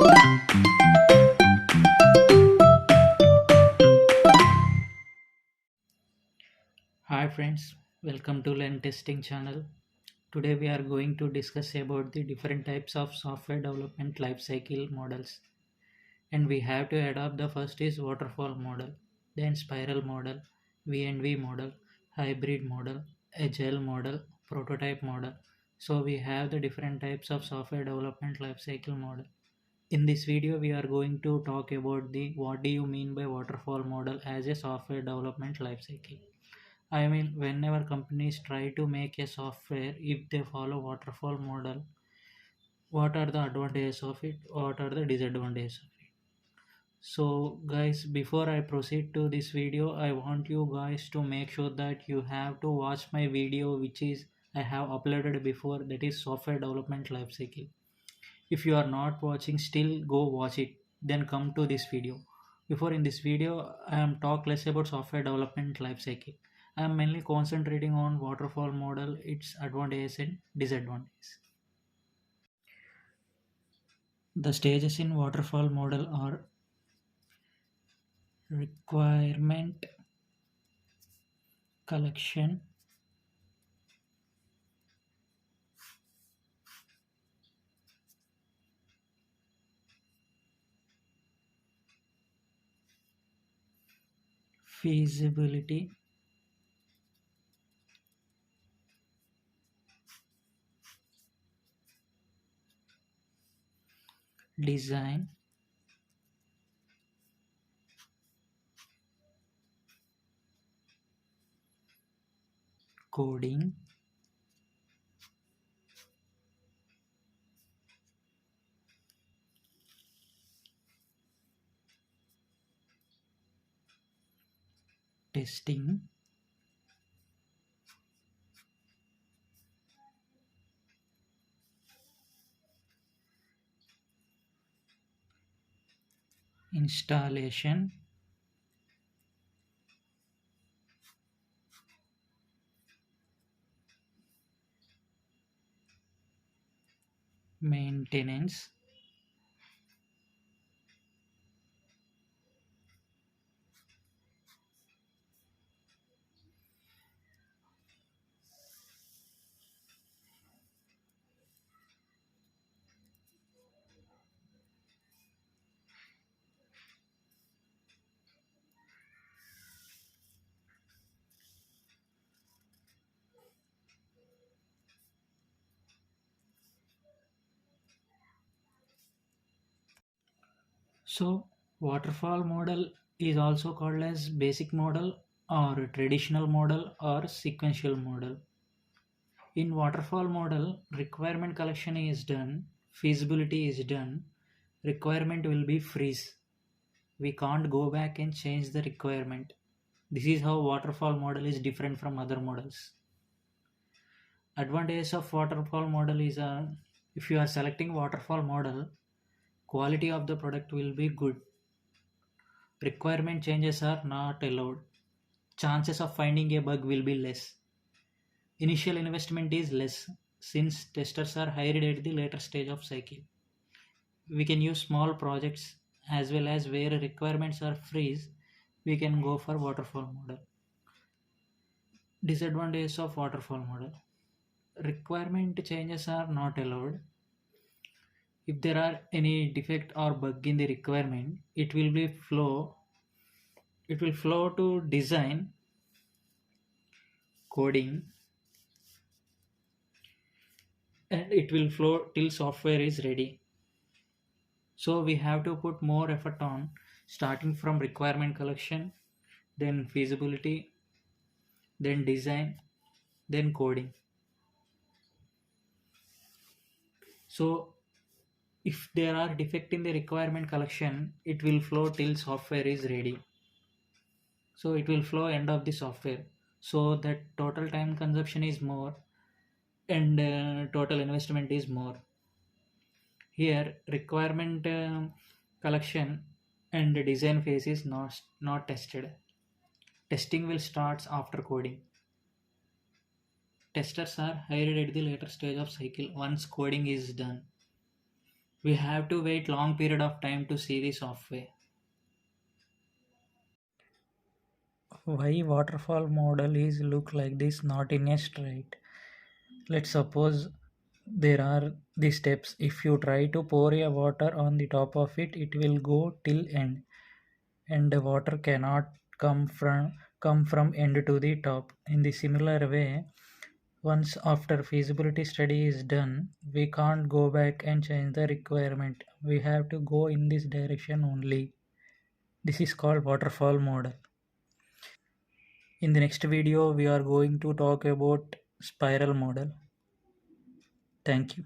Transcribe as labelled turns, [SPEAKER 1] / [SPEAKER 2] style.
[SPEAKER 1] Hi friends, welcome to Learn Testing channel. Today we are going to discuss about the different types of software development lifecycle models. And we have to adopt the first is waterfall model, then spiral model, V&V model, hybrid model, agile model, prototype model. So we have the different types of software development lifecycle model. In this video we are going to talk about the what do you mean by waterfall model as a software development lifecycle. I mean, whenever companies try to make a software, if they follow waterfall model, what are the advantages of it? What are the disadvantages of it? So, guys, before I proceed to this video, I want you guys to make sure that you have to watch my video, which is I have uploaded before. That is software development lifecycle. If you are not watching, still go watch it. Then come to this video. Before in this video, I am talk less about software development lifecycle. I am mainly concentrating on waterfall model, its advantages and disadvantages. The stages in waterfall model are requirement collection, feasibility, design, coding, testing, installation, maintenance, So, waterfall model is also called as basic model or traditional model or sequential model. In waterfall model, requirement collection is done, feasibility is done, requirement will be freeze. We can't go back and change the requirement. This is how waterfall model is different from other models. Advantage of waterfall model is if you are selecting waterfall model, quality of the product will be good. Requirement changes are not allowed. Chances of finding a bug will be less. Initial investment is less since testers are hired at the later stage of cycle. We can use small projects as well as where requirements are freeze, we can go for waterfall model. Disadvantages of waterfall model. Requirement changes are not allowed. If there are any defect or bug in the requirement, it will flow to design, coding, and it will flow till software is ready. So we have to put more effort on starting from requirement collection, then feasibility, then design, then coding. So if there are defect in the requirement collection, it will flow till software is ready. So it will flow end of the software. So that total time consumption is more and total investment is more. Here requirement collection and design phase is not tested. Testing will start after coding. Testers are hired at the later stage of cycle once coding is done. We have to wait long period of time to see the software. Why waterfall model is look like this, not in a straight? Let's suppose there are the steps. If you try to pour a water on the top of it, it will go till end, and the water cannot come from end to the top. In the similar way, once after feasibility study is done, we can't go back and change the requirement. We have to go in this direction only. This is called waterfall model. In the next video, we are going to talk about spiral model. Thank you.